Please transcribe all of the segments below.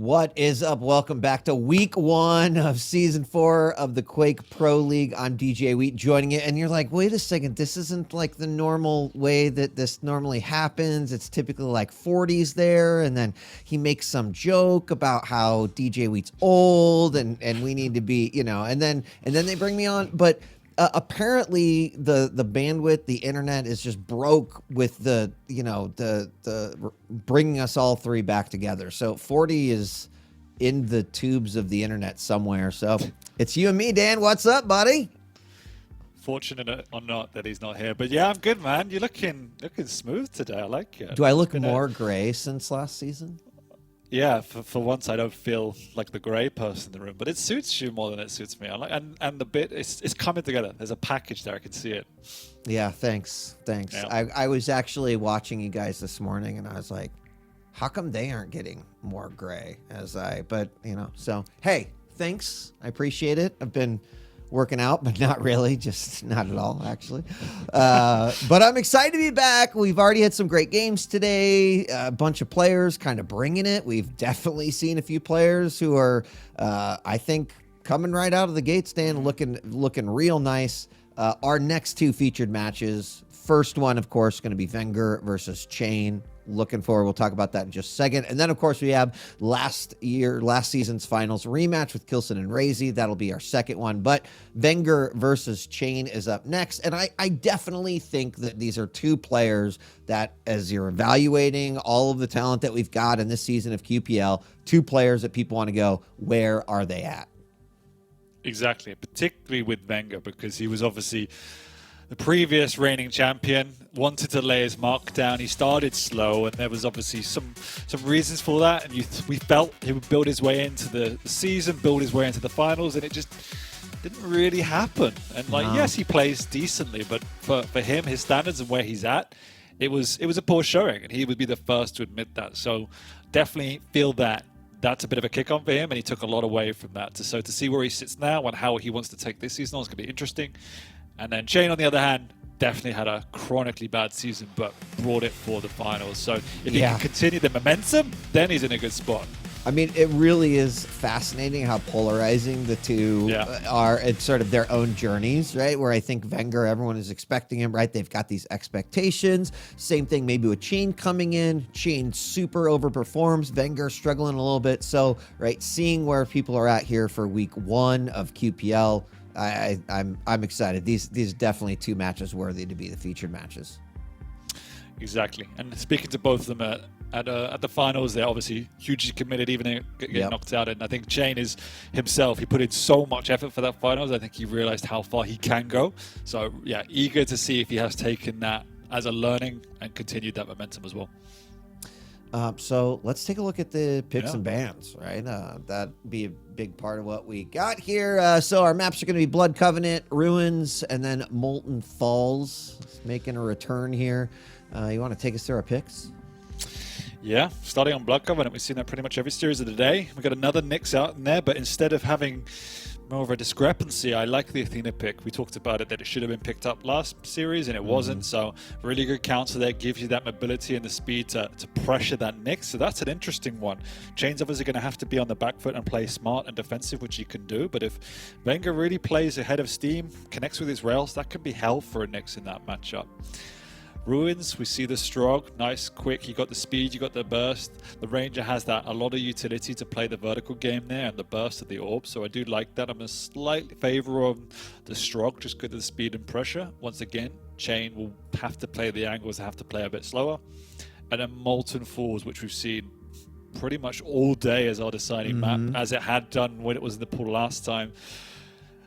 What is up? Welcome back to week 1 of season 4 of the Quake Pro League. I'm DJ Wheat joining it. And you're like, wait a second, this isn't like the normal way that this normally happens. It's typically like 40s there. And then he makes some joke about how DJ Wheat's old and we need to be, and then they bring me on. But apparently the bandwidth, the internet is just broke with the bringing us all three back together. So 40 is in the tubes of the internet somewhere. So it's you and me, Dan. What's up, buddy? Fortunate or not that he's not here, but yeah, I'm good, man. You're looking smooth today. I like it. Do I look more gray since last season? Yeah, for once I don't feel like the grey person in the room, but it suits you more than it suits me. I like, and the bit it's coming together. There's a package there. I can see it. Yeah, thanks. Yeah. I was actually watching you guys this morning, and I was like, how come they aren't getting more gray so hey, thanks. I appreciate it. I've been working out, but not really, just not at all, actually. But I'm excited to be back. We've already had some great games today. A bunch of players kind of bringing it. We've definitely seen a few players who are, I think, coming right out of the gate stand, looking real nice. Our next two featured matches. First one, of course, going to be VengeurR versus cha1n. Looking forward. We'll talk about that in just a second. And then, of course, we have last season's finals rematch with Kilson and Razy. That'll be our second one. But VengeurR versus cha1n is up next. And I definitely think that these are two players that, as you're evaluating all of the talent that we've got in this season of QPL, two players that people want to go, where are they at? Exactly, particularly with VengeurR, because he was obviously the previous reigning champion, wanted to lay his mark down. He started slow, and there was obviously some reasons for that. And we felt he would build his way into the season, build his way into the finals, and it just didn't really happen. And yes, he plays decently, but for him, his standards and where he's at, it was a poor showing, and he would be the first to admit that. So definitely feel that that's a bit of a kick on for him, and he took a lot away from that. So to see where he sits now and how he wants to take this season on is going to be interesting. And then cha1n, on the other hand, definitely had a chronically bad season, but brought it for the finals. So if he can continue the momentum, then he's in a good spot. I mean, it really is fascinating how polarizing the two are. It's sort of their own journeys, right? Where I think VengeurR, everyone is expecting him, right? They've got these expectations. Same thing maybe with cha1n coming in. cha1n super overperforms. VengeurR struggling a little bit. So, right, seeing where people are at here for week 1 of QPL, I'm excited. These are definitely two matches worthy to be the featured matches. Exactly. And speaking to both of them at the finals, they're obviously hugely committed, even getting knocked out. And I think cha1n is himself. He put in so much effort for that finals. I think he realized how far he can go. So yeah, eager to see if he has taken that as a learning and continued that momentum as well. So let's take a look at the picks and bans, right? That'd be a big part of what we got here. So our maps are going to be Blood Covenant, Ruins, and then Molten Falls. It's making a return here. You want to take us through our picks? Yeah, starting on Blood Covenant, we've seen that pretty much every series of the day. We've got another Nyx out in there, but instead of having more of a discrepancy, I like the Athena pick. We talked about it, that it should have been picked up last series, and it wasn't. So really good counter there, gives you that mobility and the speed to pressure that Nyx. So that's an interesting one. cha1n's obviously going to have to be on the back foot and play smart and defensive, which he can do. But if VengeurR really plays ahead of steam, connects with his rails, that could be hell for a Nyx in that matchup. Ruins, we see the Strog, nice, quick, you got the speed, you got the burst. The Ranger has that, a lot of utility to play the vertical game there and the burst of the orb, so I do like that. I'm a slight favor of the Strog, just good at the speed and pressure. Once again, cha1n will have to play the angles, have to play a bit slower. And then Molten Falls, which we've seen pretty much all day as our deciding map, as it had done when it was in the pool last time.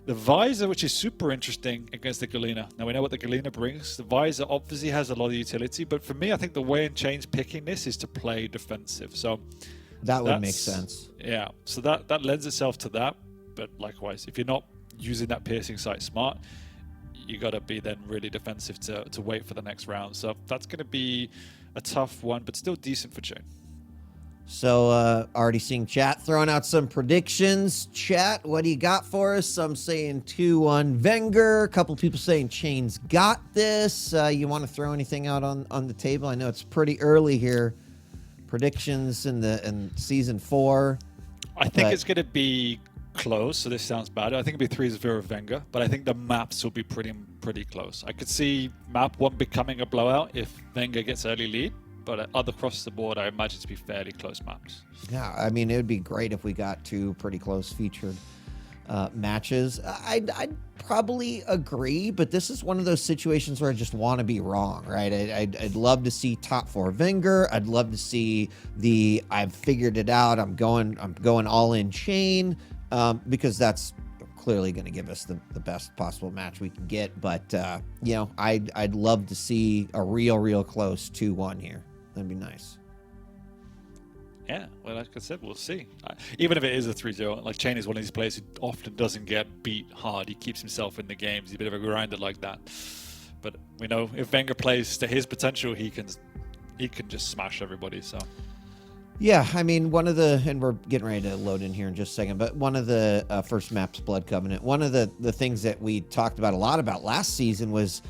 The Visor, which is super interesting against the Galena. Now, we know what the Galena brings. The Visor obviously has a lot of utility, but for me, I think the way in cha1n's picking this is to play defensive. So that would make sense. Yeah, so that lends itself to that. But likewise, if you're not using that piercing sight smart, you got to be then really defensive to wait for the next round. So that's going to be a tough one, but still decent for cha1n. So already seeing chat throwing out some predictions. Chat, what do you got for us? Some saying 2-1 VengeurR. A couple people saying cha1n's got this. You want to throw anything out on the table? I know it's pretty early here. predictions in season 4. I think it's going to be close, so this sounds bad. I think it'll be 3-0 Venger, but I think the maps will be pretty close. I could see map 1 becoming a blowout if Venger gets early lead, but other across the board, I imagine to be fairly close maps. Yeah, I mean, it would be great if we got 2 pretty close featured matches. I'd probably agree, but this is one of those situations where I just want to be wrong, right? I'd love to see top 4 Venger. I'd love to see I've figured it out. I'm going all in cha1n. Because that's clearly going to give us the best possible match we can get. But, you know, I'd love to see a real close 2-1 here. That'd be nice. Yeah, well, like I said, we'll see. Even if it is a 3-0, like cha1n is one of these players who often doesn't get beat hard. He keeps himself in the games. He's a bit of a grinder like that. But we know if Venger plays to his potential, he can just smash everybody, so... Yeah, I mean, and we're getting ready to load in here in just a second, but one of the first maps, Blood Covenant, one of the things that we talked about a lot about last season was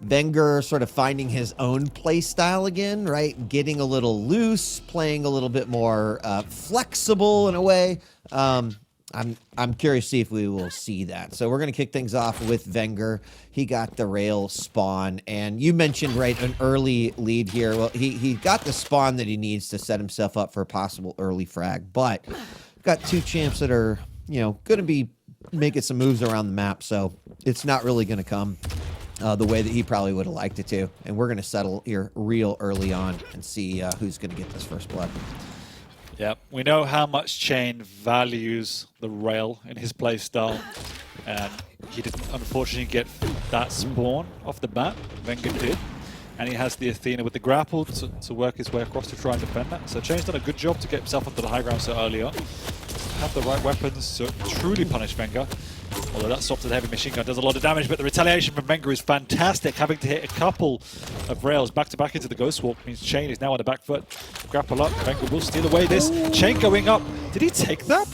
Venger sort of finding his own play style again, right? Getting a little loose, playing a little bit more flexible in a way. I'm curious to see if we will see that. So we're going to kick things off with Venger. He got the rail spawn, and you mentioned, right, an early lead here. Well, he got the spawn that he needs to set himself up for a possible early frag, but got 2 champs that are, you know, going to be making some moves around the map, so it's not really going to come the way that he probably would have liked it to. And we're going to settle here real early on and see who's going to get this first blood. Yeah, we know how much cha1n values the rail in his playstyle, and he didn't unfortunately get that spawn off the bat. Venger did, and he has the Athena with the grapple to work his way across to try and defend that. So cha1n's done a good job to get himself onto the high ground so early on. Have the right weapons to truly punish Venger. Although that stops the heavy machine gun, does a lot of damage, but the retaliation from Venger is fantastic. Having to hit a couple of rails back-to-back into the Ghost Walk means cha1n is now on the back foot. Grapple up, Venger will steal away this. cha1n going up. Did he take that?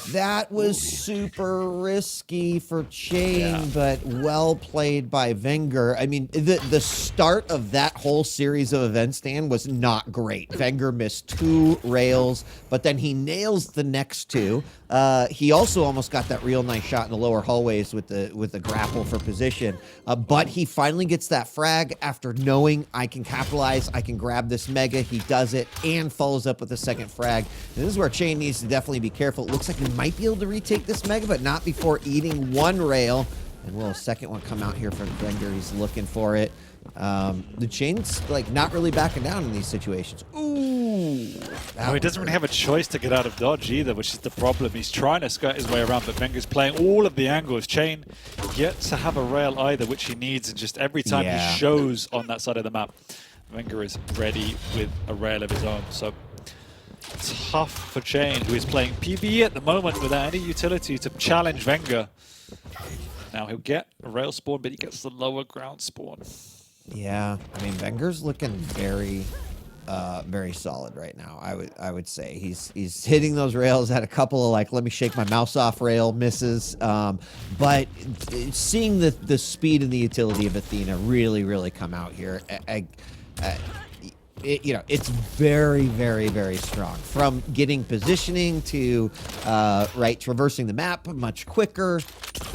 That was super risky for cha1n, but well played by Venger. I mean, the start of that whole series of events, Dan, was not great. Venger missed 2 rails, but then he nails the next 2. He also almost got that real nice shot in the lower hallways with the grapple for position. But he finally gets that frag after knowing I can capitalize, I can grab this mega. He does it and follows up with a second frag. And this is where cha1n needs to definitely be careful. It looks like he might be able to retake this mega, but not before eating 1 rail. And will a second one come out here from Venger? He's looking for it. The cha1n's like not really backing down in these situations. Ooh. No, he doesn't really have a choice to get out of dodge either, which is the problem. He's trying to skirt his way around, but Venger's playing all of the angles. cha1n yet to have a rail either, which he needs, and just every time he shows on that side of the map, Venger is ready with a rail of his own. So tough for cha1n, who is playing PvE at the moment without any utility to challenge Venger. Now he'll get a rail spawn, but he gets the lower ground spawn. Yeah, I mean, Venger's looking very solid right now. I would say he's hitting those rails. Had a couple of like, let me shake my mouse off rail misses, but seeing the speed and the utility of Athena really come out here. It's very strong. From getting positioning to traversing the map much quicker.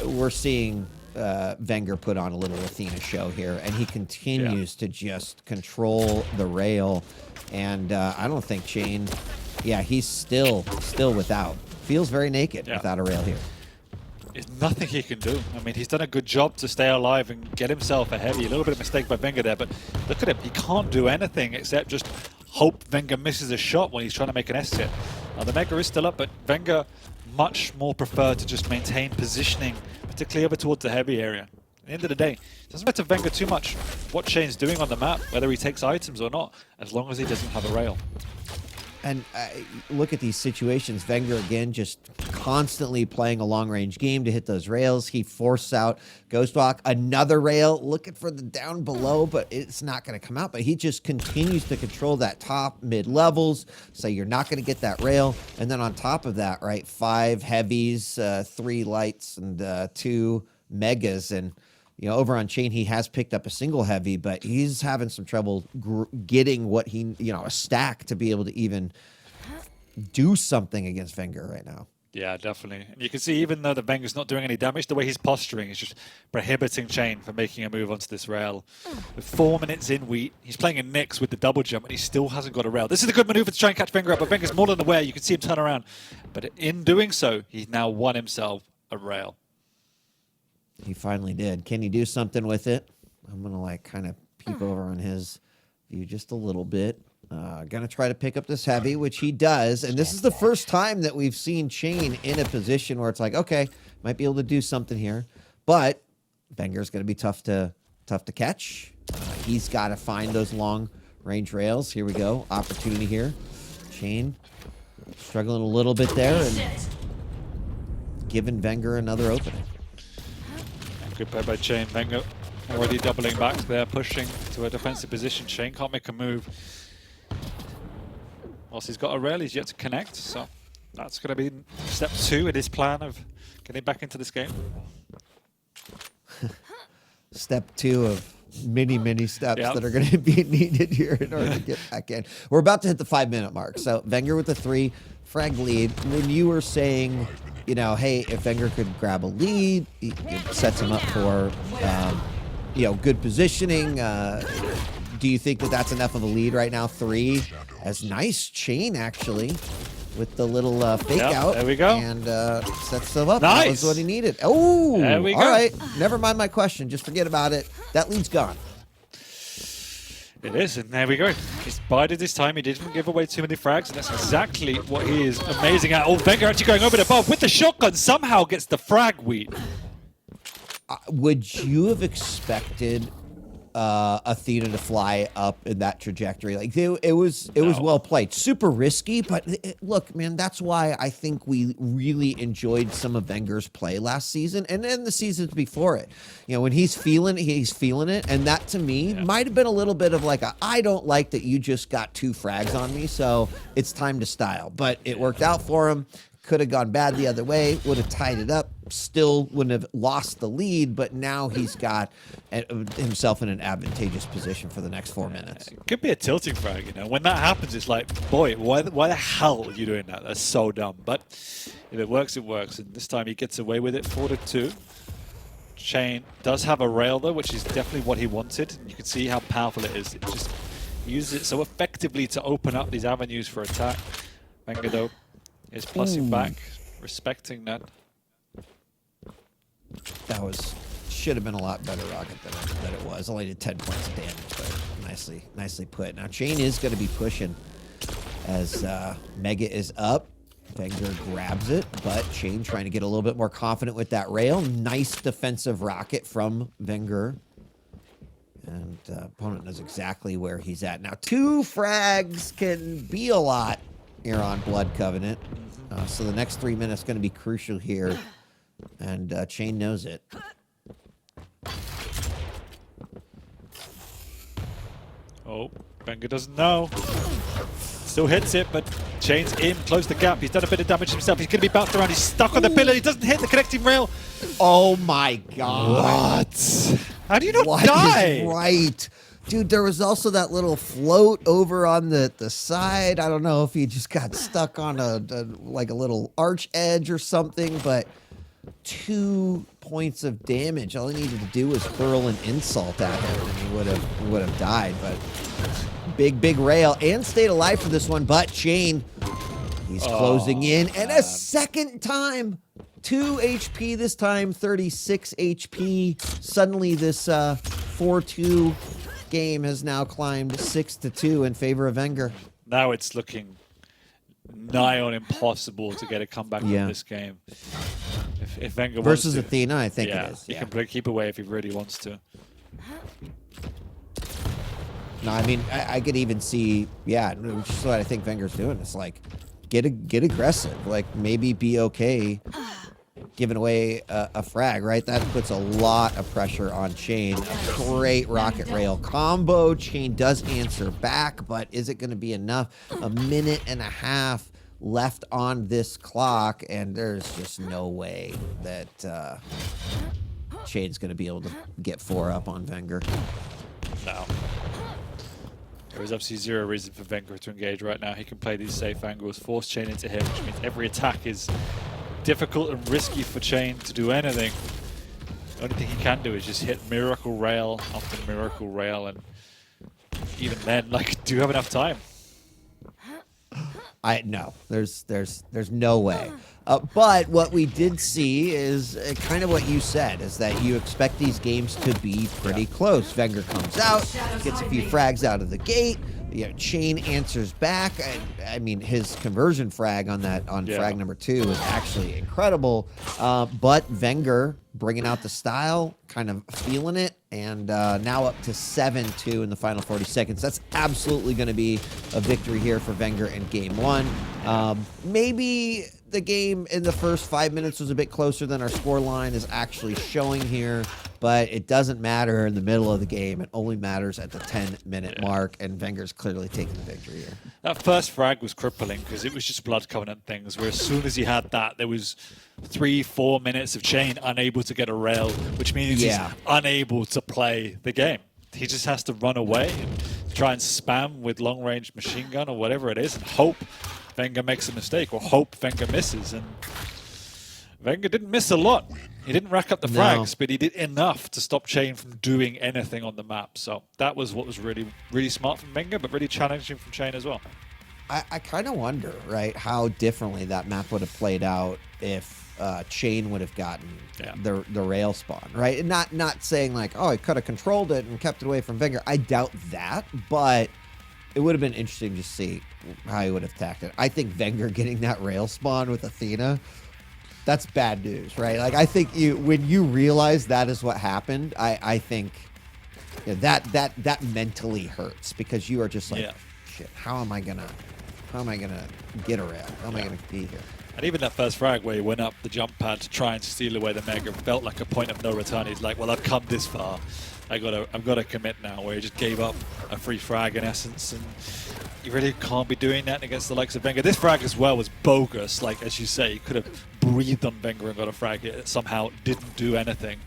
We're seeing Venger put on a little Athena show here, and he continues to just control the rail. And I don't think cha1n, he's still without. Feels very naked without a rail here. There's nothing he can do. I mean, he's done a good job to stay alive and get himself a heavy. A little bit of mistake by Venger there, but look at him. He can't do anything except just hope Venger misses a shot when he's trying to make an S-hit. Now, the Mega is still up, but Venger much more preferred to just maintain positioning, particularly over towards the heavy area. At the end of the day, it doesn't matter Venger too much what cha1n's doing on the map, whether he takes items or not, as long as he doesn't have a rail. And look at these situations. Venger, again, just constantly playing a long-range game to hit those rails. He forced out Ghostwalk, another rail, looking for the down below, but it's not going to come out. But he just continues to control that top mid-levels, so you're not going to get that rail. And then on top of that, right, 5 heavies, 3 lights, and 2 megas. And You know, over on cha1n, he has picked up a single heavy, but he's having some trouble getting what he, you know, a stack to be able to even do something against VengeurR right now. Yeah, definitely. And you can see, even though the VengeurR's not doing any damage, the way he's posturing is just prohibiting cha1n from making a move onto this rail. With 4 minutes in wheat, he's playing a Nyx with the double jump, and he still hasn't got a rail. This is a good maneuver to try and catch VengeurR up, but VengeurR's more than aware. You can see him turn around. But in doing so, he's now won himself a rail. He finally did. Can he do something with it? I'm going to like kind of peek over on his view just a little bit. Going to try to pick up this heavy, which he does. And this is the first time that we've seen cha1n in a position where it's like, okay, might be able to do something here. But VengeurR's going to be tough to catch. He's got to find those long range rails. Here we go. Opportunity here. cha1n struggling a little bit there and giving VengeurR another opening. Good play by cha1n. VengeurR already doubling back there, pushing to a defensive position. cha1n can't make a move. Whilst he's got a rail, he's yet to connect. So that's going to be step 2 in his plan of getting back into this game. Step 2 of many steps that are going to be needed here in order to get back in. We're about to hit the 5-minute mark. So VengeurR with the 3 frag lead. When you were saying, you know, hey, if VengeurR could grab a lead, it sets him up for, you know, good positioning. Do you think that that's enough of a lead right now? 3. As nice cha1n, actually, with the little fake out. There we go. And sets them up. Nice. That was what he needed. Oh, there we go. All right. Never mind my question. Just forget about it. That lead's gone. It is, and there we go. He's bided this time. He didn't give away too many frags, and that's exactly what he is amazing at. Oh, VengeurR actually going over the above with the shotgun. Somehow gets the frag wheat. Would you have expected Athena to fly up in that trajectory? Like it was well played. Super risky, but look, man, that's why I think we really enjoyed some of VengeurR's play last season and then the seasons before it. You know, when he's feeling it, and that to me might have been a little bit of like I don't like that you just got 2 frags on me, so it's time to style. But it worked out for him. Could have gone bad the other way, would have tied it up, still wouldn't have lost the lead, but now he's got himself in an advantageous position for the next 4 minutes. It could be a tilting frag, you know. When that happens, it's like, boy, why the hell are you doing that? That's so dumb. But if it works, it works. And this time he gets away with it, 4-2. cha1n does have a rail, though, which is definitely what he wanted. You can see how powerful it is. It just uses it so effectively to open up these avenues for attack. VengeurR, though, is plussing back, respecting that. That should have been a lot better rocket than it was. Only did 10 points of damage, but nicely put. Now cha1n is going to be pushing as Mega is up. VengeurR grabs it, but cha1n trying to get a little bit more confident with that rail. Nice defensive rocket from VengeurR. And opponent knows exactly where he's at. Now 2 frags can be a lot here on Blood Covenant. So the next 3 minutes going to be crucial here. And cha1n knows it. Oh, VengeurR doesn't know. Still hits it, but cha1n's in, close the gap. He's done a bit of damage himself. He's going to be bounced around. He's stuck on the pillar. He doesn't hit the connecting rail. Oh my God. What? How do you not die? Right. Dude, there was also that little float over on the side. I don't know if he just got stuck on like a little arch edge or something, but 2 points of damage. All he needed to do was hurl an insult at him, and he would have died. But big rail and stayed alive for this one. But cha1n, he's closing in, and a second time, 2 HP this time, 36 HP. Suddenly, this 4-2 game has now climbed 6-2 in favor of VengeurR. Now it's looking nigh on impossible to get a comeback in this game. If VengeurR versus wants to, Athena, I think it is. He can keep away if he really wants to. No, I mean, I could even see, which is what I think VengeurR's doing. It's like, get aggressive. Like, maybe be okay giving away a frag, right? That puts a lot of pressure on cha1n. A great rocket rail combo. cha1n does answer back, but is it going to be enough? 1.5 minutes left on this clock, and there's just no way that cha1n's going to be able to get 4 up on Venger. No. There is obviously zero reason for Venger to engage right now. He can play these safe angles, force cha1n into him, which means every attack is difficult and risky for cha1n to do anything. The only thing he can do is just hit Miracle Rail after Miracle Rail, and even then, like, do you have enough time? No, there's no way. But what we did see is kind of what you said, is that you expect these games to be pretty close. Venger comes out, gets a few frags out of the gate. cha1n answers back. I mean, his conversion frag on frag number 2 was actually incredible. But Venger bringing out the style, kind of feeling it, and now up to 7-2 in the final 40 seconds. That's absolutely going to be a victory here for Venger in game 1. Maybe the game in the first 5 minutes was a bit closer than our score line is actually showing here, but it doesn't matter in the middle of the game. It only matters at the 10-minute mark, and Venger's clearly taking the victory here. That first frag was crippling because it was just Blood Covenant things, where as soon as he had that, there was 3-4 minutes of cha1n unable to get a rail, which means he's unable to play the game. He just has to run away and try and spam with long-range machine gun or whatever it is and hope Venger makes a mistake or hope Venger misses. And Venger didn't miss a lot. He didn't rack up the frags, but he did enough to stop cha1n from doing anything on the map. So that was what was really, really smart from Venger, but really challenging from cha1n as well. I kind of wonder, right, how differently that map would have played out if cha1n would have gotten the rail spawn, right? And not saying like, oh, he could have controlled it and kept it away from Venger. I doubt that, but it would have been interesting to see how he would have attacked it. I think Venger getting that rail spawn with Athena, that's bad news, right? Like, I think when you realize that is what happened, I think that mentally hurts, because you are just like, shit, how am I gonna get a rail? How am I gonna be here? And even that first frag where he went up the jump pad to try and steal away the Mega felt like a point of no return. He's like, well, I've come this far. I've got to commit now, where he just gave up a free frag in essence, and you really can't be doing that against the likes of Venger. This frag as well was bogus. Like, as you say, he could have breathed on Venger and got a frag. It somehow didn't do anything.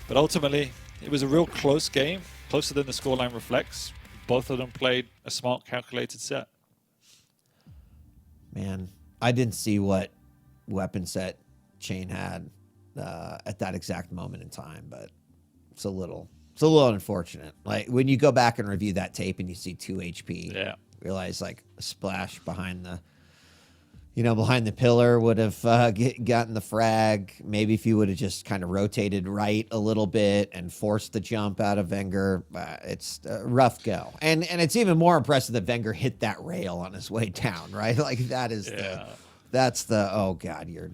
But ultimately, it was a real close game, closer than the scoreline reflects. Both of them played a smart, calculated set. Man, I didn't see what weapon set cha1n had at that exact moment in time, but it's a little unfortunate. Like, when you go back and review that tape and you see 2 HP, realize like a splash behind the pillar would have gotten the frag. Maybe if you would have just kind of rotated right a little bit and forced the jump out of Venger, it's a rough go. And it's even more impressive that Venger hit that rail on his way down, right? Like, that is oh God, you're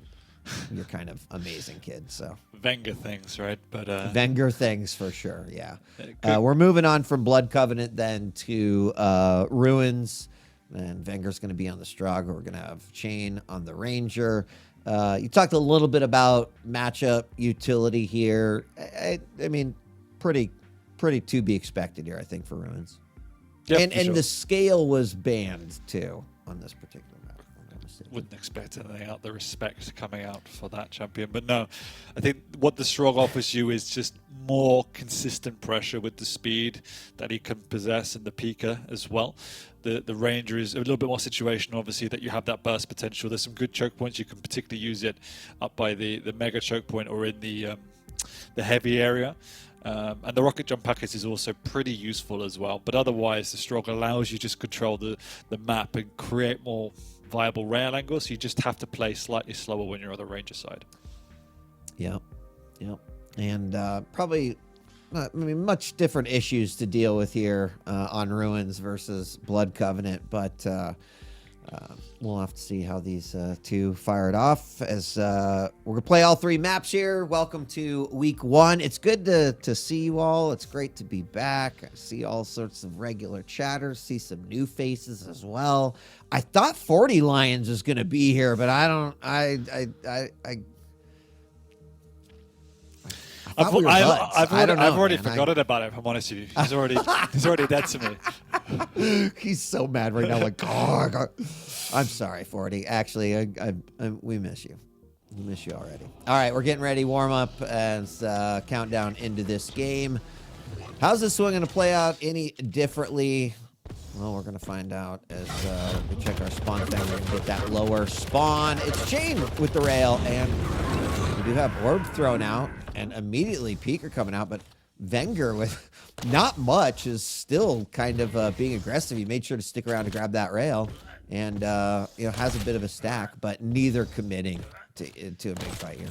kind of amazing, kid. So Venger things, right? But Venger things for sure, yeah. We're moving on from Blood Covenant then to Ruins. And Venger's going to be on the Strug. We're going to have cha1n on the Ranger. You talked a little bit about matchup utility here. I mean, pretty to be expected here, I think, for Ruins. Yep, and the scale was banned, too, on this particular map. Wouldn't expect anything out, the respect coming out for that champion. But no, I think what the Strog offers you is just more consistent pressure with the speed that he can possess, and the Pika as well. The Ranger is a little bit more situational, obviously, that you have that burst potential. There's some good choke points. You can particularly use it up by the Mega choke point or in the heavy area. And the rocket jump package is also pretty useful as well. But otherwise, the Strog allows you to just control the map and create more viable rail angles. So you just have to play slightly slower when you're on the Ranger side. Yeah. And probably... I mean, much different issues to deal with here on Ruins versus Blood Covenant, but we'll have to see how these two fire it off. As we're going to play all 3 maps here. Welcome to week 1. It's good to see you all. It's great to be back. I see all sorts of regular chatters, see some new faces as well. I thought 40 Lions was going to be here, but I've already forgotten about it, if I'm honest with you. He's already dead to me. He's so mad right now. Like, oh, I'm sorry, 40. Actually, we miss you. I miss you already. All right, we're getting ready, warm up as countdown into this game. How's this one going to play out any differently? Well, we're going to find out as we check our spawn thing. We're going to get that lower spawn. It's cha1n with the rail, and we do have orb thrown out, and immediately Peeker coming out, but Venger with not much is still kind of being aggressive. He made sure to stick around to grab that rail, and you know, has a bit of a stack, but neither committing to a big fight here.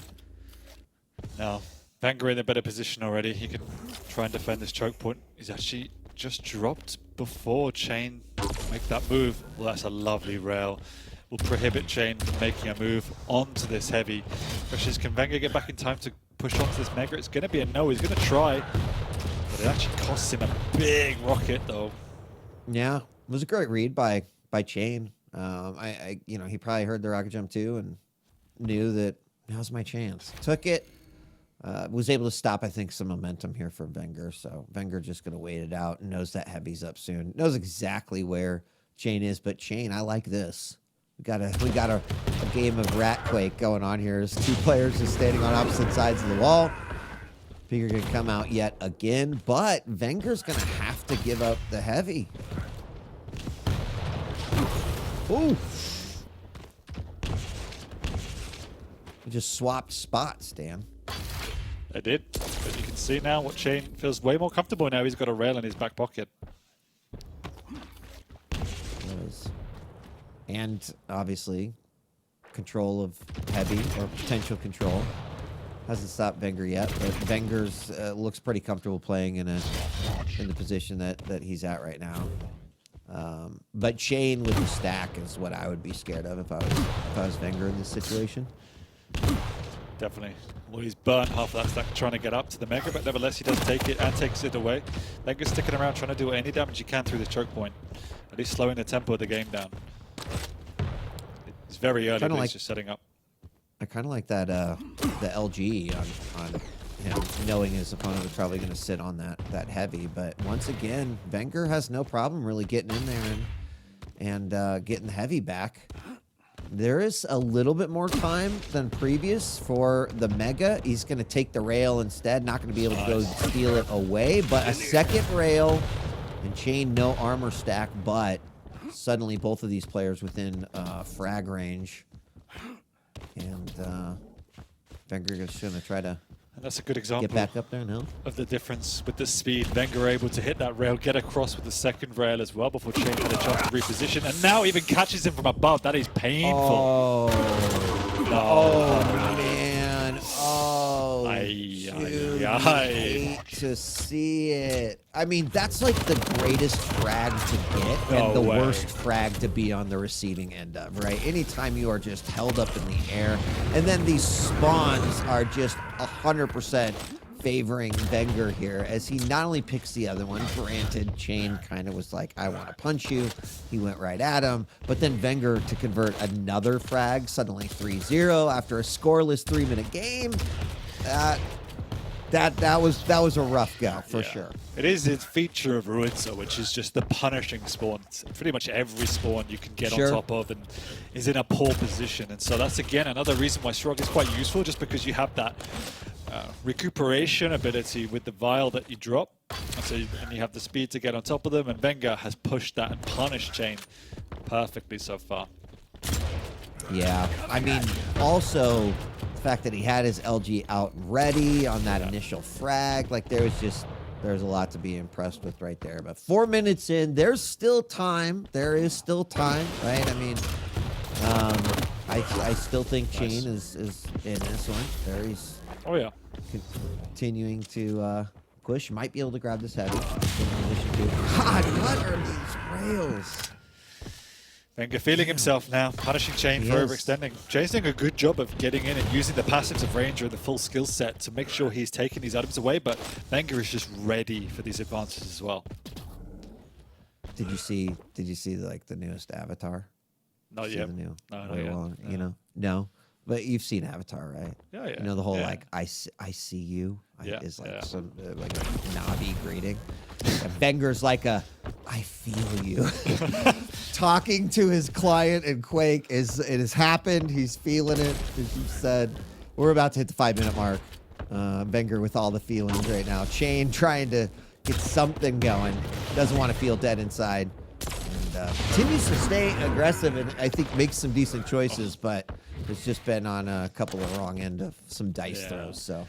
No, Venger in a better position already. He can try and defend this choke point. He's actually just dropped before cha1n make that move. Well, that's a lovely rail. Will prohibit cha1n from making a move onto this heavy. Question is, can Venger get back in time to push onto this Mega? It's going to be a no. He's going to try, but it actually costs him a big rocket, though. Yeah, it was a great read by cha1n. You know, he probably heard the rocket jump too and knew that now's my chance. Took it. Was able to stop, I think, some momentum here for Venger. So Venger just going to wait it out and knows that heavy's up soon. Knows exactly where cha1n is, but cha1n, I like this. We got a game of rat Quake going on here. There's two players just standing on opposite sides of the wall. Peeker going to come out yet again, but Venger's going to have to give up the heavy. Ooh. We just swapped spots, Dan. I did, but you can see now what cha1n feels way more comfortable now. He's got a rail in his back pocket. And obviously, control of heavy, or potential control. Hasn't stopped Venger yet, but Venger's looks pretty comfortable playing in the position that he's at right now. But cha1n with the stack is what I would be scared of if I was Venger in this situation. Definitely. Well, he's burnt half of that stack trying to get up to the Mega, but nevertheless he does take it and takes it away. Venger's sticking around trying to do any damage he can through the choke point. At least slowing the tempo of the game down. It's very early, but he's just setting up. I kind of like that the LG on him, knowing his opponent was probably going to sit on that heavy. But once again, Venger has no problem really getting in there and getting the heavy back. There is a little bit more time than previous for the Mega. He's going to take the rail instead, not going to be able to go steal it away. But a second rail and cha1n no armor stack, but suddenly both of these players within frag range. And Venger is going to try to and that's a good example get back up there now of the difference with the speed. Venger able to hit that rail, get across with the second rail as well before cha1n had a chance to reposition, and now even catches him from above. That is painful. Oh, no. Oh man. Oh, dude, hate to see it. I mean, that's like the greatest frag to get and the worst frag to be on the receiving end of, right? Anytime you are just held up in the air, and then these spawns are just 100% favoring Venger here, as he not only picks the other one, granted, cha1n kind of was like, I want to punch you. He went right at him, but then Venger to convert another frag, suddenly 3-0 after a scoreless 3-minute game. That was a rough go for sure. It is its feature of Ruinsa, which is just the punishing spawn. Pretty much every spawn you can get on top of and is in a poor position. And so that's, again, another reason why Shrug is quite useful, just because you have that recuperation ability with the vial that you drop. And you have the speed to get on top of them, and Venger has pushed that and punished cha1n perfectly so far. Yeah, I mean, also the fact that he had his LG out ready on that initial frag, like there's a lot to be impressed with right there. But 4 minutes in, there's still time. There is still time, right? I mean, I still think cha1n is in this one. There he's continuing to push. Might be able to grab this heavy. God, what are these rails? Venger feeling himself now, punishing cha1n for overextending. cha1n's doing a good job of getting in and using the passives of Ranger and the full skill set to make sure he's taking these items away, but Venger is just ready for these advances as well. Did you see like the newest Avatar? Not yet. The new, no. You know, no. But you've seen Avatar, right? Yeah. You know the whole like I see you is like some like a Navi greeting. And Venger's like a I feel you. talking to his client in Quake. It has happened. He's feeling it, as you said. We're about to hit the 5-minute mark. Venger with all the feelings right now. cha1n trying to get something going. Doesn't want to feel dead inside. And continues to stay aggressive and I think makes some decent choices, but has just been on a couple of wrong end of some dice throws. So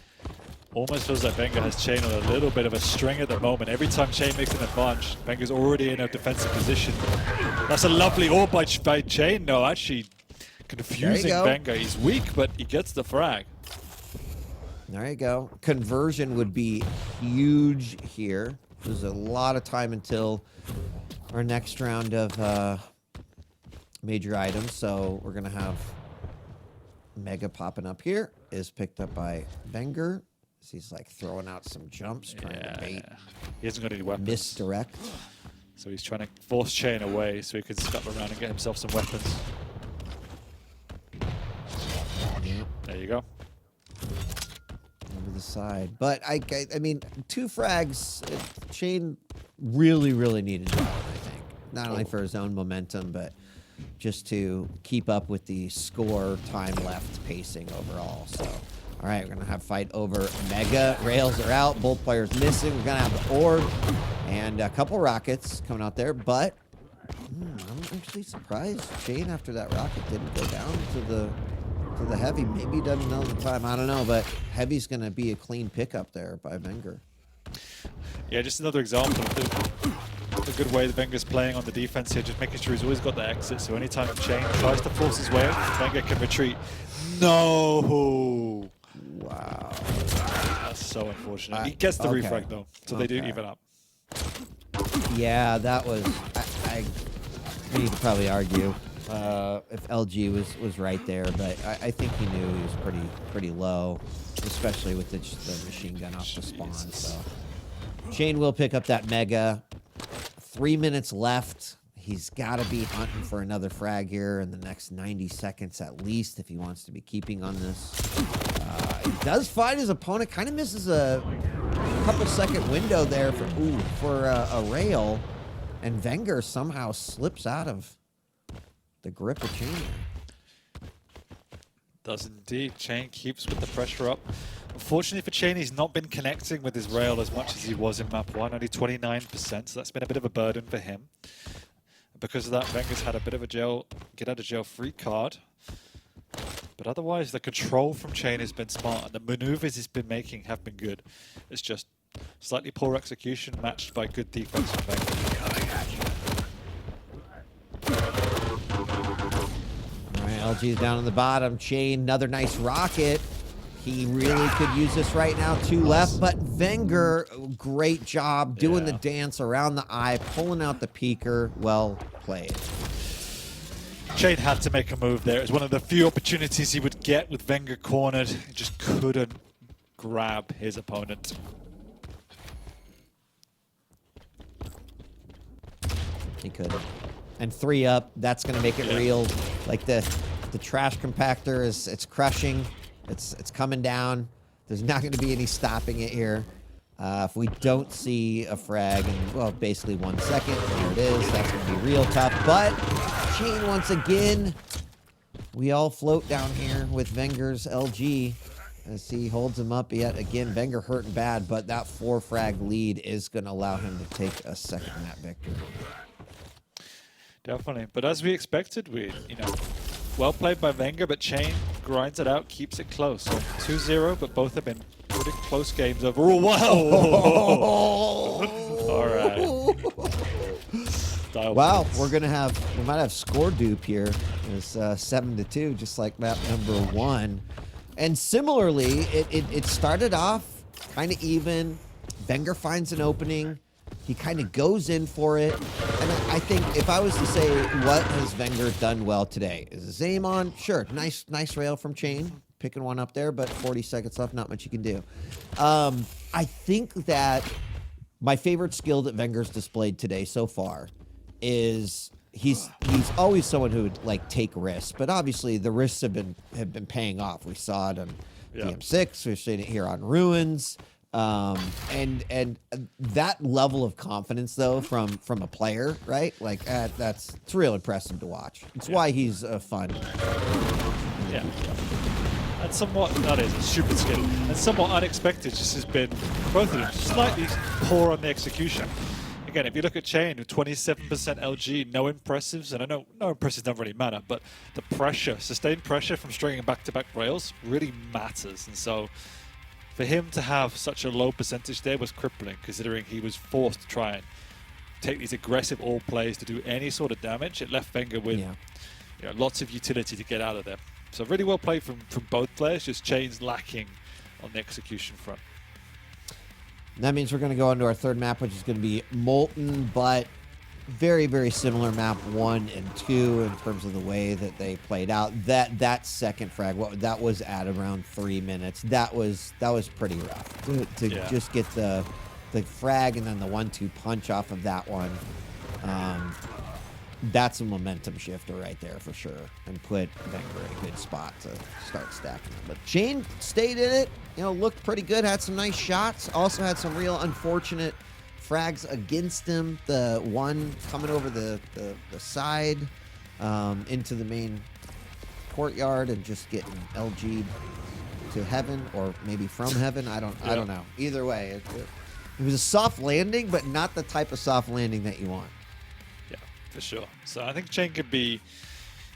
almost feels like Venger has cha1n on a little bit of a string at the moment. Every time cha1n makes an advance, Venger's already in a defensive position. That's a lovely ult by cha1n. No, actually confusing Venger. He's weak, but he gets the frag. There you go. Conversion would be huge here. There's a lot of time until our next round of major items. So we're going to have Mega popping up here. Is picked up by Venger. He's like throwing out some jumps, trying to bait. He hasn't got any weapons. Misdirect. So he's trying to force cha1n away so he can scuttle around and get himself some weapons. There you go. Over the side. But I mean, 2 frags, cha1n really needed that one, I think. Not only for his own momentum, but just to keep up with the score, time left, pacing overall. So, all right, we're going to have fight over Mega. Rails are out. Both players missing. We're going to have the orb and a couple rockets coming out there. But I'm actually surprised cha1n, after that rocket, didn't go down to the heavy. Maybe he doesn't know the time. I don't know, but heavy's going to be a clean pickup there by Venger. Yeah, just another example of the good way that Venger's playing on the defense here, just making sure he's always got the exit. So anytime cha1n tries to force his way out, Venger can retreat. No! Wow. That's so unfortunate. He gets the refrag though, so they do even up. Yeah, that was... we need to probably argue if LG was right there, but I think he knew he was pretty low, especially with the machine gun off the spawn. So cha1n will pick up that Mega. 3 minutes left. He's got to be hunting for another frag here in the next 90 seconds at least if he wants to be keeping on this. He does find his opponent. Kind of misses a couple-second window there for a rail, and Venger somehow slips out of the grip of cha1n. Does indeed. cha1n keeps with the pressure up. Unfortunately for cha1n, he's not been connecting with his rail as much as he was in map 1, only 29%, so that's been a bit of a burden for him. Because of that, Venger's had a bit of a get out of jail free card. But otherwise, the control from cha1n has been smart, and the maneuvers he's been making have been good. It's just slightly poor execution matched by good defense from Venger. All right, LG's down on the bottom. cha1n, another nice rocket. He really could use this right now. 2 left, but Venger, great job doing the dance around the eye, pulling out the peeker. Well played. cha1n had to make a move there. It was one of the few opportunities he would get with Venger cornered. He just couldn't grab his opponent. He could. And 3 up, that's going to make it real. Like the trash compactor it's crushing. It's coming down. There's not going to be any stopping it here. If we don't see a frag in, well, basically 1 second, there it is. That's going to be real tough. But cha1n, once again, we all float down here with Venger's LG as he holds him up yet again. Venger hurting bad, but that 4 frag lead is going to allow him to take a second map victory. Definitely. But as we expected, well played by Venger, but cha1n grinds it out, keeps it close. So 2-0, but both have been pretty close games overall. Wow! All right. Wow, we might have score dupe here. It's 7-2, just like map number 1. And similarly, it started off kind of even. Venger finds an opening. He kind of goes in for it. And I think if I was to say what has Venger done well today, is his aim on? Sure, nice rail from cha1n, picking one up there, but 40 seconds left, not much you can do. I think that my favorite skill that Venger's displayed today so far is he's always someone who would like take risks, but obviously the risks have been paying off. We saw it on DM6, we've seen it here on Ruins. And that level of confidence though from a player, right? Like it's real impressive to watch. It's why he's fun. Yeah. And somewhat, that is a stupid skill, and somewhat unexpected just has been both of them slightly poor on the execution. Again, if you look at cha1n with 27% LG, no impressives, and I know no impressives don't really matter, but the pressure, sustained pressure from stringing back-to-back rails really matters. And so for him to have such a low percentage there was crippling, considering he was forced to try and take these aggressive all plays to do any sort of damage. It left Venger with lots of utility to get out of there. So really well played from both players, just cha1n's lacking on the execution front. That means we're going to go on to our third map, which is going to be Molten, but very, very similar map 1 and 2 in terms of the way that they played out. That second frag, that was at around 3 minutes. That was pretty rough to just get the frag and then the 1-2 punch off of that one. That's a momentum shifter right there for sure, and put Venger in a good spot to start stacking. But cha1n stayed in it, looked pretty good, had some nice shots, also had some real unfortunate frags against him. The one coming over the side into the main courtyard and just getting LG'd to heaven, or maybe from heaven. I don't know. Either way, it was a soft landing, but not the type of soft landing that you want. For sure. So I think cha1n could be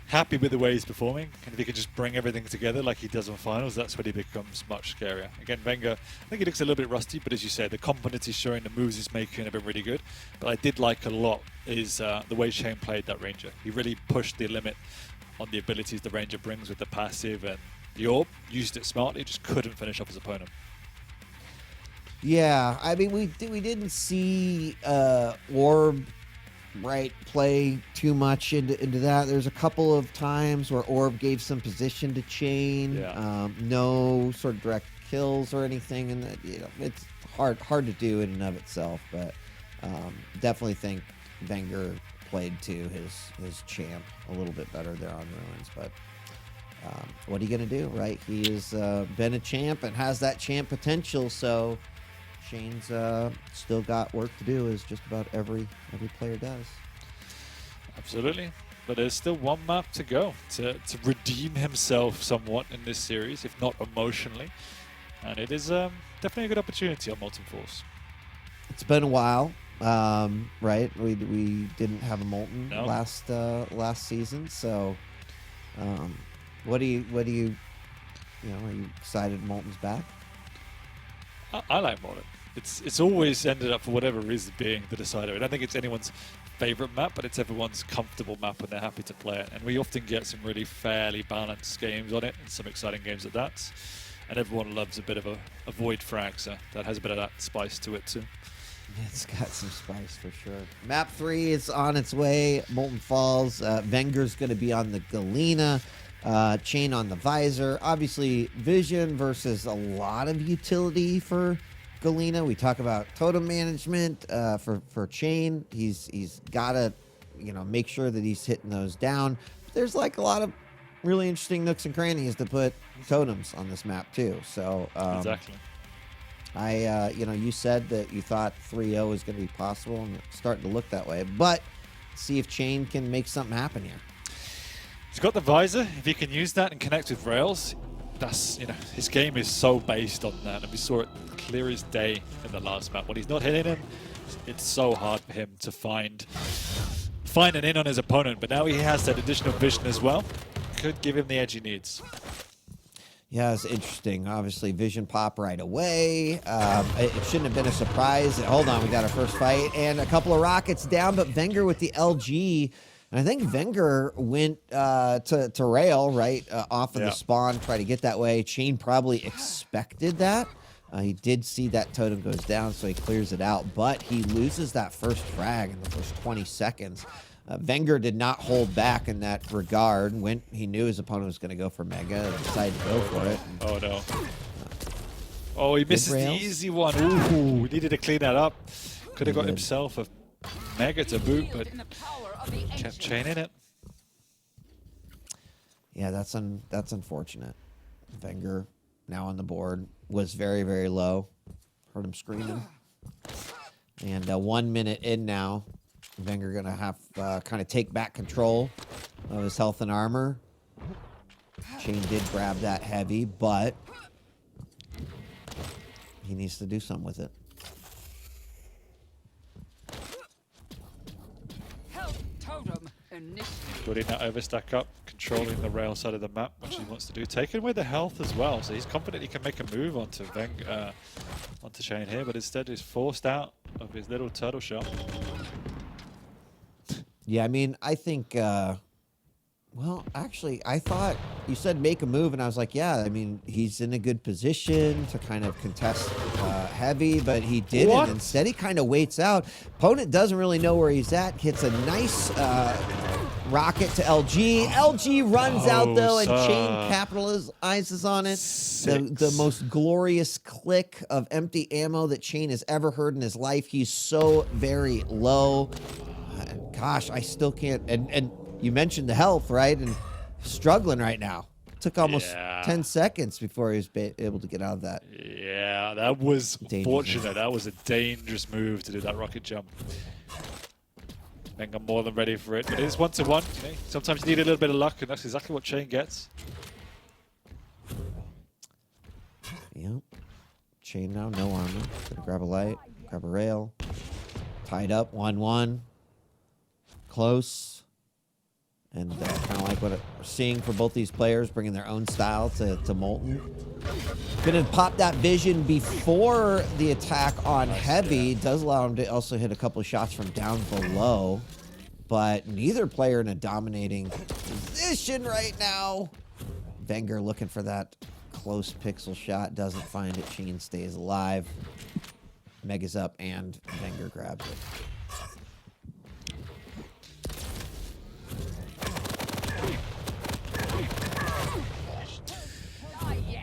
happy with the way he's performing, and if he can just bring everything together like he does on finals, that's when he becomes much scarier. Again, Venger, I think he looks a little bit rusty, but as you said, the confidence he's showing, the moves he's making have been really good. But I did like a lot is the way cha1n played that Ranger. He really pushed the limit on the abilities the Ranger brings with the passive, and the orb used it smartly, just couldn't finish off his opponent. Yeah, I mean, we didn't see orb play too much into that. There's a couple of times where orb gave some position to cha1n. No sort of direct kills or anything, and it's hard to do in and of itself. But definitely think Venger played to his champ a little bit better there on Ruins. But what are you gonna do, right? He has been a champ and has that champ potential, so cha1n's still got work to do, as just about every player does. Absolutely. But there's still one map to go to redeem himself somewhat in this series, if not emotionally. And it is definitely a good opportunity on Molten Falls. It's been a while, right? We didn't have a Molten last season, so what do you are you excited Molten's back? I like Molten. It's always ended up, for whatever reason, being the decider. I don't think it's anyone's favorite map, but it's everyone's comfortable map and they're happy to play it. And we often get some really fairly balanced games on it, and some exciting games at that. And everyone loves a bit of a void frag, so that has a bit of that spice to it too. It's got some spice for sure. Map 3 is on its way. Molten Falls. Venger's going to be on the Galena. cha1n on the Visor. Obviously, Vision versus a lot of utility for Galena. We talk about totem management for cha1n. He's got to make sure that he's hitting those down. But there's like a lot of really interesting nooks and crannies to put totems on this map too. So exactly. You said that you thought 3-0 was going to be possible, and it's starting to look that way. But see if cha1n can make something happen here. He's got the Visor. If he can use that and connect with rails, that's, his game is so based on that. And we saw it clear as day in the last map. When he's not hitting him, it's so hard for him to find an in on his opponent. But now he has that additional vision as well. Could give him the edge he needs. Yeah, it's interesting. Obviously, vision pop right away. It shouldn't have been a surprise. Hold on, we got our first fight. And a couple of rockets down, but Venger with the LG. And I think Venger went to rail, right, off of the spawn, try to get that way. cha1n probably expected that. He did see that totem goes down, so he clears it out. But he loses that first frag in the first 20 seconds. Venger did not hold back in that regard. When he knew his opponent was going to go for Mega, and decided to go for it. Oh, no. Oh, he misses the easy one. Ooh, we needed to clean that up. Could have got himself a Mega to boot, but kept cha1n in it. Yeah, that's unfortunate. Venger now on the board was very, very low. Heard him screaming. And 1 minute in now. Venger going to have kind of take back control of his health and armor. cha1n did grab that heavy, but he needs to do something with it. Putting that overstack up, controlling the rail side of the map, which he wants to do. Taking away the health as well, so he's confident he can make a move onto cha1n here, but instead he's forced out of his little turtle shell. Yeah, I mean, I think, well, actually, I thought you said make a move, and I was like, yeah, I mean, he's in a good position to kind of contest heavy, but he didn't. What? Instead, he kind of waits out. Opponent doesn't really know where he's at. Hits a nice rocket to LG. LG runs out, though, and cha1n capitalizes on it. The most glorious click of empty ammo that cha1n has ever heard in his life. He's so very low. Gosh, I still can't. And you mentioned the health, right? And struggling right now. Took almost 10 seconds before he was able to get out of that. Yeah, that was fortunate. That was a dangerous move to do that rocket jump. I think I'm more than ready for it. But it is 1-to-1. You know, sometimes you need a little bit of luck, and that's exactly what cha1n gets. Yep. cha1n now, no armor. Gonna grab a light, grab a rail. Tied up, 1-1. Close. And kind of like what we're seeing for both these players, bringing their own style to Molten. Gonna pop that vision before the attack on heavy. Does allow him to also hit a couple of shots from down below. But neither player in a dominating position right now. Venger looking for that close pixel shot. Doesn't find it. cha1n stays alive. Mega's up and Venger grabs it.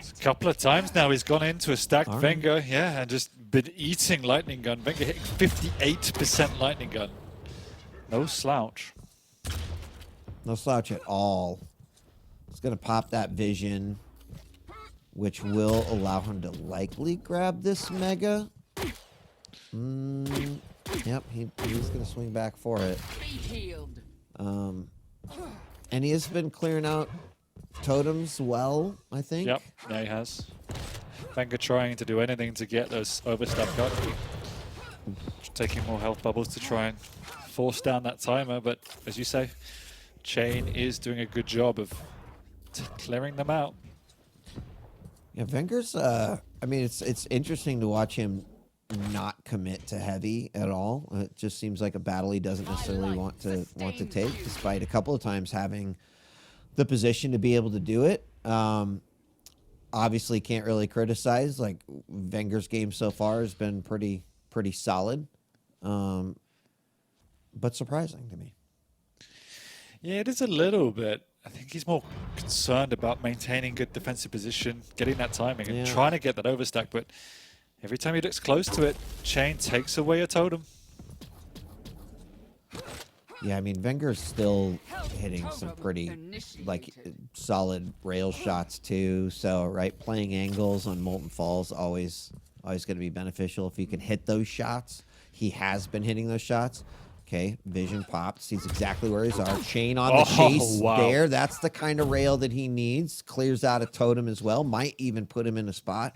A couple of times now he's gone into a stacked Venger, yeah, and just been eating lightning gun. Venger hitting 58% lightning gun. No slouch. No slouch at all. He's going to pop that vision, which will allow him to likely grab this Mega. Yep, he's going to swing back for it. And he has been clearing out totems well, I think. Yep, yeah, he has. Venger trying to do anything to get those overstack up. Taking more health bubbles to try and force down that timer, but as you say, cha1n is doing a good job of clearing them out. Yeah, Venger's, I mean, it's interesting to watch him not commit to heavy at all. It just seems like a battle he doesn't necessarily want to take, despite a couple of times having the position to be able to do it. Obviously can't really criticize. Like, Venger's game so far has been pretty solid, but surprising to me. Yeah, it is a little bit. I think he's more concerned about maintaining good defensive position, getting that timing, and trying to get that overstack, but every time he looks close to it, cha1n takes away a totem. Yeah, I mean, Venger's still hitting some pretty, like, solid rail shots, too. So, right, playing angles on Molten Falls always going to be beneficial if he can hit those shots. He has been hitting those shots. Okay, vision popped. Sees exactly where he's are. cha1n on the chase there. That's the kind of rail that he needs. Clears out a totem as well. Might even put him in a spot.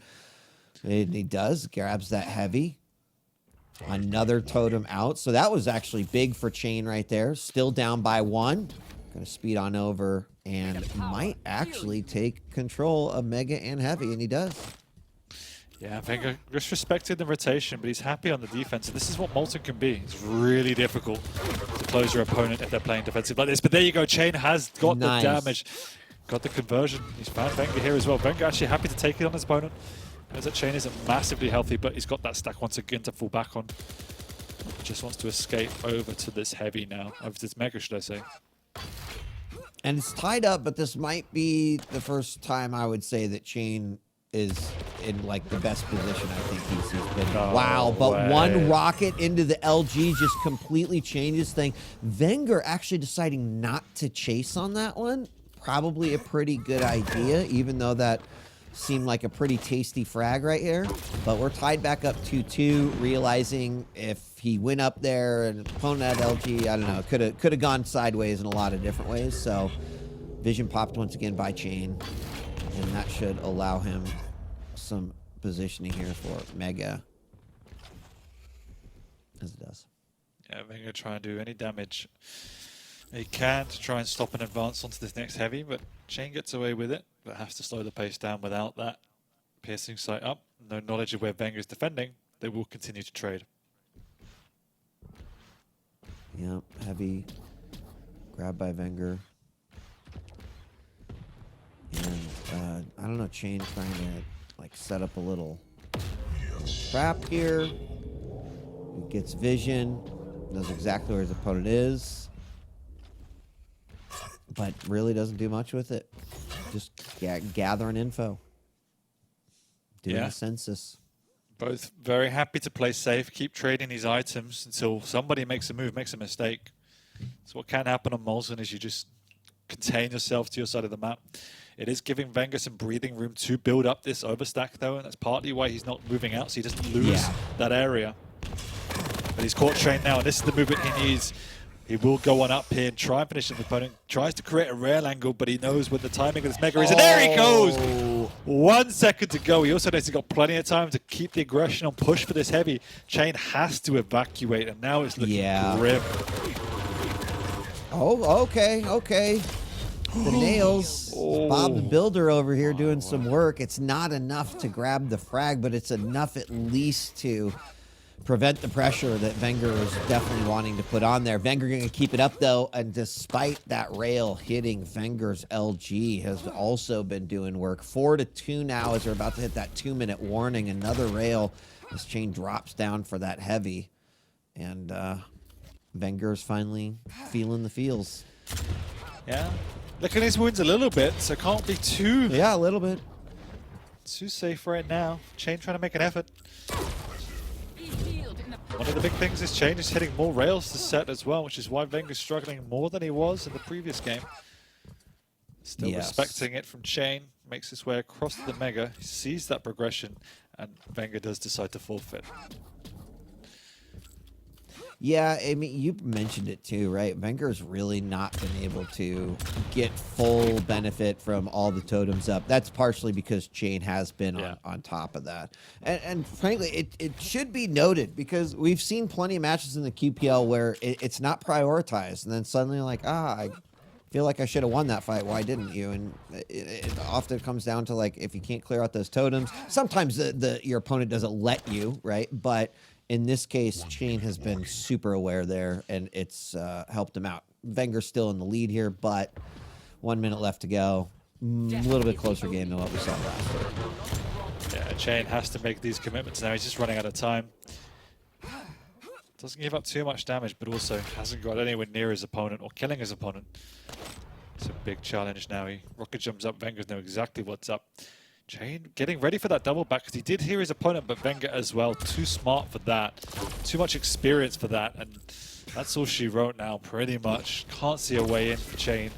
And he does. Grabs that heavy. Another totem out. So that was actually big for cha1n right there. Still down by 1. Going to speed on over and might actually take control of Mega and Heavy, and he does. Yeah, Venger just respected the rotation, but he's happy on the defense. And this is what Molten can be. It's really difficult to close your opponent if they're playing defensive like this. But there you go. cha1n has got the damage, got the conversion. He's found Venger here as well. Venger actually happy to take it on his opponent. As that cha1n isn't massively healthy, but he's got that stack once again to fall back on. Just wants to escape over to this heavy now. Over to this Mega, should I say. And it's tied up, but this might be the first time I would say that cha1n is in, like, the best position I think he's been. Wow, but one rocket into the LG just completely changes things. Venger actually deciding not to chase on that one. Probably a pretty good idea, even though that seemed like a pretty tasty frag right here. But we're tied back up 2-2, realizing if he went up there and opponent had LG, I don't know, could have gone sideways in a lot of different ways. So vision popped once again by cha1n, and that should allow him some positioning here for Mega, as it does. Yeah, Venger try and do any damage he can to try and stop an advance onto this next heavy, but cha1n gets away with it, but has to slow the pace down without that piercing sight up. No knowledge of where Venger's defending, they will continue to trade. Yep, heavy grab by Venger. And I don't know, cha1n trying to like set up a little trap here. He gets vision, knows exactly where his opponent is, but really doesn't do much with it. Just gathering info, doing the census. Both very happy to play safe, keep trading these items until somebody makes a move, makes a mistake. So what can happen on Molten is you just contain yourself to your side of the map. It is giving Venger some breathing room to build up this overstack, though, and that's partly why he's not moving out, so he doesn't lose that area. But he's caught cha1n now, and this is the movement he needs. He will go on up here and try and finish the opponent. Tries to create a rail angle, but he knows what the timing of this Mega is. And there he goes! 1 second to go. He also knows he's got plenty of time to keep the aggression on push for this heavy. cha1n has to evacuate, and now it's looking grim. Oh, okay. The nails. Bob the Builder over here doing some work. It's not enough to grab the frag, but it's enough at least to prevent the pressure that Venger was definitely wanting to put on there. Venger going to keep it up, though, and despite that rail hitting Venger's LG, has also been doing work. 4-2 now as they're about to hit that 2-minute warning. Another rail as cha1n drops down for that heavy, and Venger's finally feeling the feels. Yeah. Looking at his wounds a little bit, so can't be too... Yeah, a little bit. Too safe right now. cha1n trying to make an effort. One of the big things is cha1n is hitting more rails to set as well, which is why Venger's struggling more than he was in the previous game. Still respecting it from cha1n, makes his way across to the Mega, he sees that progression, and Venger does decide to forfeit. Yeah, I mean, you mentioned it too, right? Venger's really not been able to get full benefit from all the totems up. That's partially because cha1n has been on top of that. And frankly, it should be noted because we've seen plenty of matches in the QPL where it's not prioritized. And then suddenly like, I feel like I should have won that fight. Why didn't you? And it often comes down to like, if you can't clear out those totems, sometimes your opponent doesn't let you, right? But in this case, cha1n has been super aware there, and it's helped him out. Venger's still in the lead here, but 1 minute left to go. A little bit closer game than what we saw last year. Yeah, cha1n has to make these commitments now. He's just running out of time. Doesn't give up too much damage, but also hasn't got anywhere near his opponent or killing his opponent. It's a big challenge now. He rocket jumps up. Venger's know exactly what's up. cha1n getting ready for that double back because he did hear his opponent, but Venger as well. Too smart for that. Too much experience for that. And that's all she wrote now, pretty much. Can't see a way in for cha1n.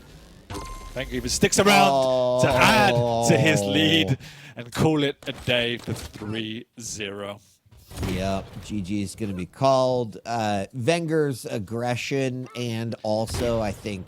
Venger even sticks around to add to his lead and call it a day for 3-0. Yep, GG is going to be called. Venger's aggression and also, I think,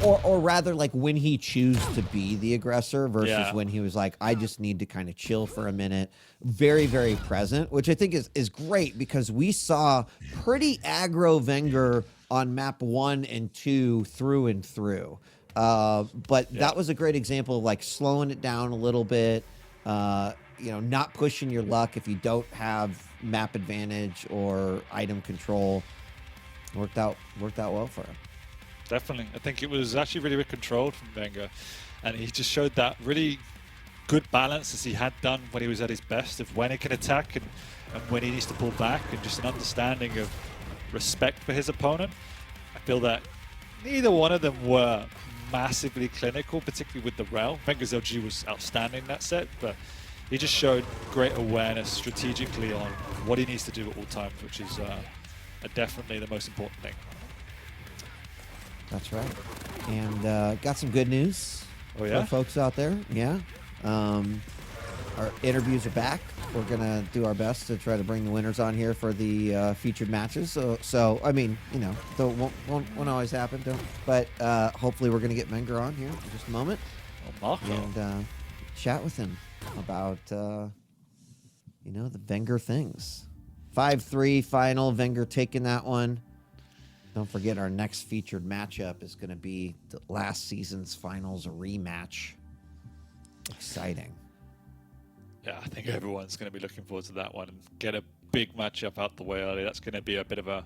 or rather like when he chose to be the aggressor versus when he was like, I just need to kind of chill for a minute. Very, very present, which I think is great because we saw pretty aggro Venger on map 1 and 2 through and through. But that was a great example of like slowing it down a little bit, you know, not pushing your luck if you don't have map advantage or item control. Worked out well for him. Definitely. I think it was actually really controlled from Venger. And he just showed that really good balance as he had done when he was at his best of when he can attack and when he needs to pull back, and just an understanding of respect for his opponent. I feel that neither one of them were massively clinical, particularly with the rail. Venger's LG was outstanding in that set, but he just showed great awareness strategically on what he needs to do at all times, which is definitely the most important thing. That's right. And got some good news. Oh, for yeah? folks out there. Yeah. Our interviews are back. We're going to do our best to try to bring the winners on here for the featured matches. So I mean, though won't always happen, but hopefully we're going to get VengeurR on here in just a moment. Oh, Marco. And chat with him about, the VengeurR things. 5-3 final. VengeurR taking that one. Don't forget, our next featured matchup is going to be the last season's finals rematch. Exciting. Yeah, I think everyone's going to be looking forward to that one and get a big matchup out the way early. That's going to be a bit of a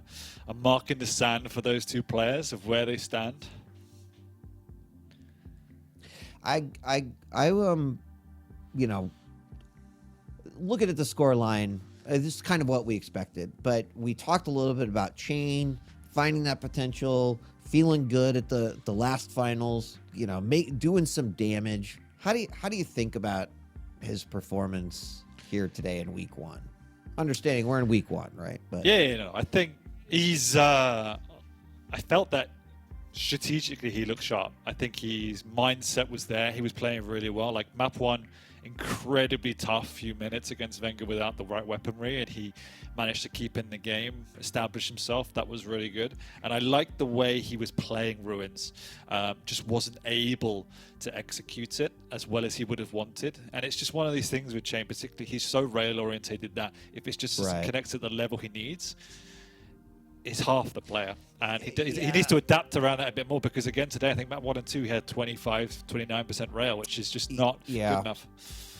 mark in the sand for those two players of where they stand. Looking at the score line, this is kind of what we expected, but we talked a little bit about cha1n, finding that potential, feeling good at the last finals, doing some damage. How do you think about his performance here today in week 1? Understanding we're in week 1, right? But I think he's I felt that strategically he looked sharp. I think his mindset was there. He was playing really well. Like map 1, incredibly tough few minutes against VengeurR without the right weaponry, and he managed to keep in the game, establish himself. That was really good. And I liked the way he was playing Ruins. Just wasn't able to execute it as well as he would have wanted. And it's just one of these things with cha1n, particularly he's so rail orientated that if it's just connects at the level he needs, it's half the player. And he needs to adapt around that a bit more, because again today I think map 1 and 2 he had 29% rail, which is just not good enough.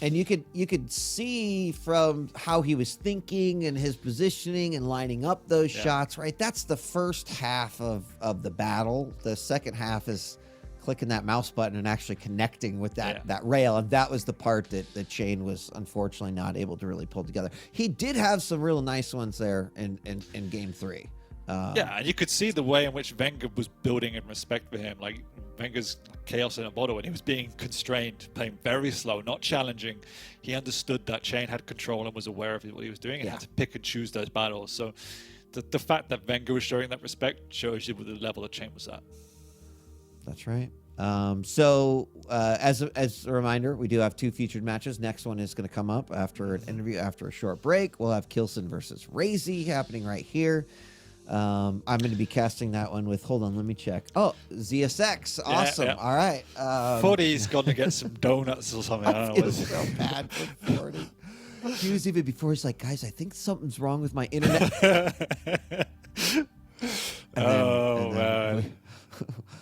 And you could see from how he was thinking and his positioning and lining up those shots, right? That's the first half of the battle. The second half is clicking that mouse button and actually connecting with that rail. And that was the part that cha1n was unfortunately not able to really pull together. He did have some real nice ones there in game 3. And you could see the way in which VengeurR was building in respect for him. Like VengeurR's chaos in a bottle, and he was being constrained, playing very slow, not challenging. He understood that cha1n had control and was aware of what he was doing and had to pick and choose those battles. So the fact that VengeurR was showing that respect shows you the level that cha1n was at. That's right. So as a reminder, we do have 2 featured matches. Next one is going to come up after an interview, after a short break. We'll have cha1n versus Razy happening right here. I'm going to be casting that one with, hold on, let me check. Oh, ZSX. Awesome. Yeah. All right. 40's going to get some donuts or something. I don't know. It's so bad for 40. He was even before, he's like, guys, I think something's wrong with my internet. Man.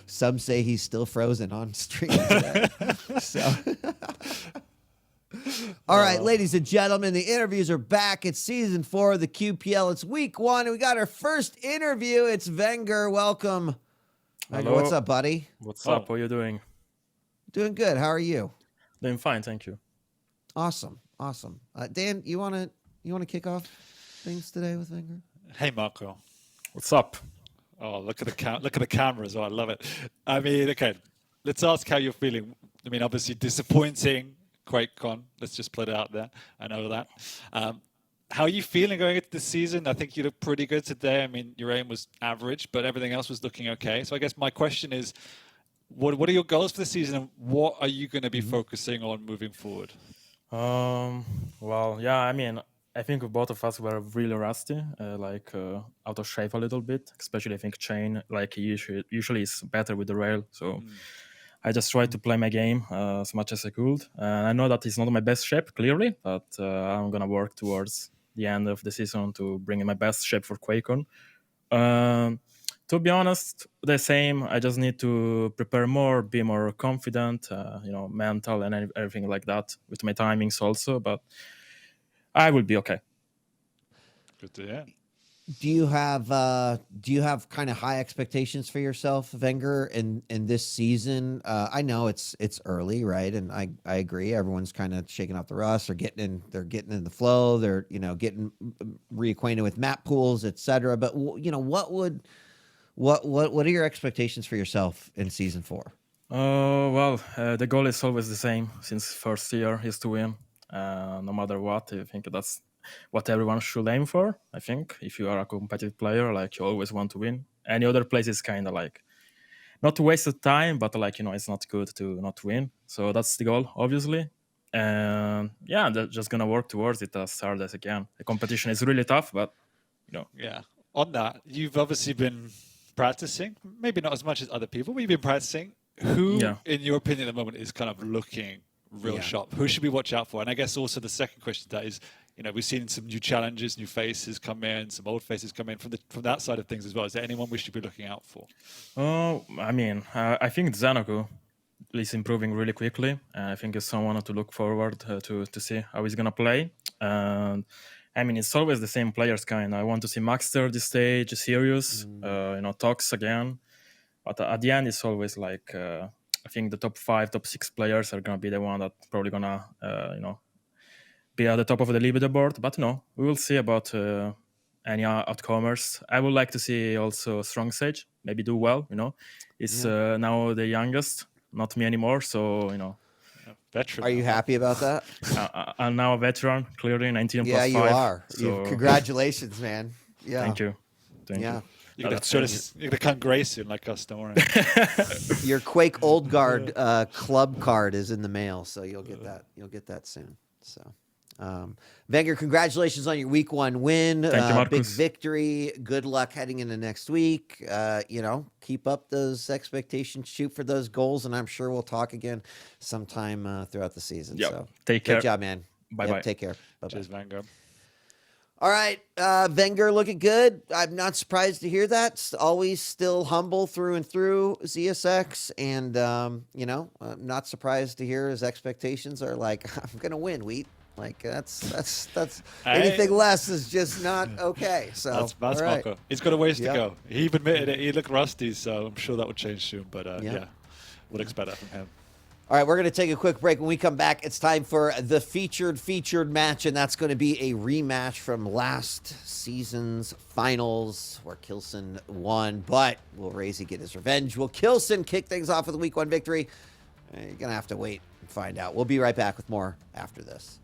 Some say he's still frozen on stream today. All right, ladies and gentlemen, the interviews are back. It's season 4 of the QPL. It's week 1, and we got our first interview. It's VengeurR. Welcome. Hello. What's up, buddy? What's up? How are you doing? Doing good. How are you? Doing fine, thank you. Awesome. Dan, you want to kick off things today with VengeurR? Hey, Marco. What's up? Oh, look at the cameras. Oh, I love it. I mean, okay, let's ask how you're feeling. I mean, obviously disappointing QuakeCon. Let's just put it out there. I know that. How are you feeling going into this season? I think you look pretty good today. I mean, your aim was average, but everything else was looking okay. So I guess my question is, what are your goals for the season, and what are you going to be focusing on moving forward? Well, yeah, I mean, I think both of us were really rusty, out of shape a little bit. Especially, I think cha1n, usually is better with the rail. So I just tried to play my game as much as I could. I know that it's not my best shape, clearly, but I'm gonna work towards the end of the season to bring in my best shape for QuakeCon. To be honest, the same. I just need to prepare more, be more confident, mental and everything like that with my timings also. But I will be okay. Good to hear. Do you have kind of high expectations for yourself, VengeurR, in this season? I know it's early, right? And I agree. Everyone's kind of shaking off the rust. They're getting in the flow. They're getting reacquainted with map pools, etc. But what are your expectations for yourself in season 4? The goal is always the same since first year, is to win. No matter what, I think that's what everyone should aim for. I think if you are a competitive player, you always want to win. Any other place is kind of not to waste the time, but like, it's not good to not win. So that's the goal, obviously. And yeah, they're just gonna work towards it as hard as I can. The competition is really tough, but Yeah. On that, you've obviously been practicing, maybe not as much as other people, but you've been practicing. Who, in your opinion, at the moment is kind of looking real sharp? Who should we watch out for? And I guess also the second question to that is, we've seen some new challenges, new faces come in, some old faces come in from that side of things as well. Is there anyone we should be looking out for? I mean, I think Xanaku is improving really quickly. I think it's someone to look forward to see how he's gonna play. And I mean, it's always the same players kind. I want to see Maxter this stage, Sirius, Tox again. But at the end, it's always like, I think the top 5, top 6 players are going to be the one that probably going to, be at the top of the leaderboard. But no, we will see about any outcomers. I would like to see also Strong Sage maybe do well, It's now the youngest, not me anymore. So, Veteran. Are you happy about that? I'm now a veteran, clearly 19 plus 5. Yeah, you are. So... Congratulations, man. Yeah. Thank you. Thank you. You're gonna come gray soon, like us, don't worry. Your Quake Old Guard club card is in the mail, so you'll get that. You'll get that soon. So, Venger, congratulations on your week 1 win. Thank you, Marcus. Big victory. Good luck heading into next week. Keep up those expectations. Shoot for those goals, and I'm sure we'll talk again sometime throughout the season. Yep. So, take care. Good job, man. Bye. Take care. Bye. Cheers, Venger. All right, Venger looking good. I'm not surprised to hear that. Always still humble through and through, ZSX. And, I'm not surprised to hear his expectations are like, I'm going to win, Wheat. Like, that's anything less is just not okay. So that's all right. Marco. He's got a ways to go. He even admitted it. He looked rusty, so I'm sure that will change soon. But, we'll expect that from him. All right, we're going to take a quick break. When we come back, it's time for the featured match, and that's going to be a rematch from last season's finals where Kilson won. But will Razy get his revenge? Will Kilson kick things off with a week 1 victory? You're going to have to wait and find out. We'll be right back with more after this.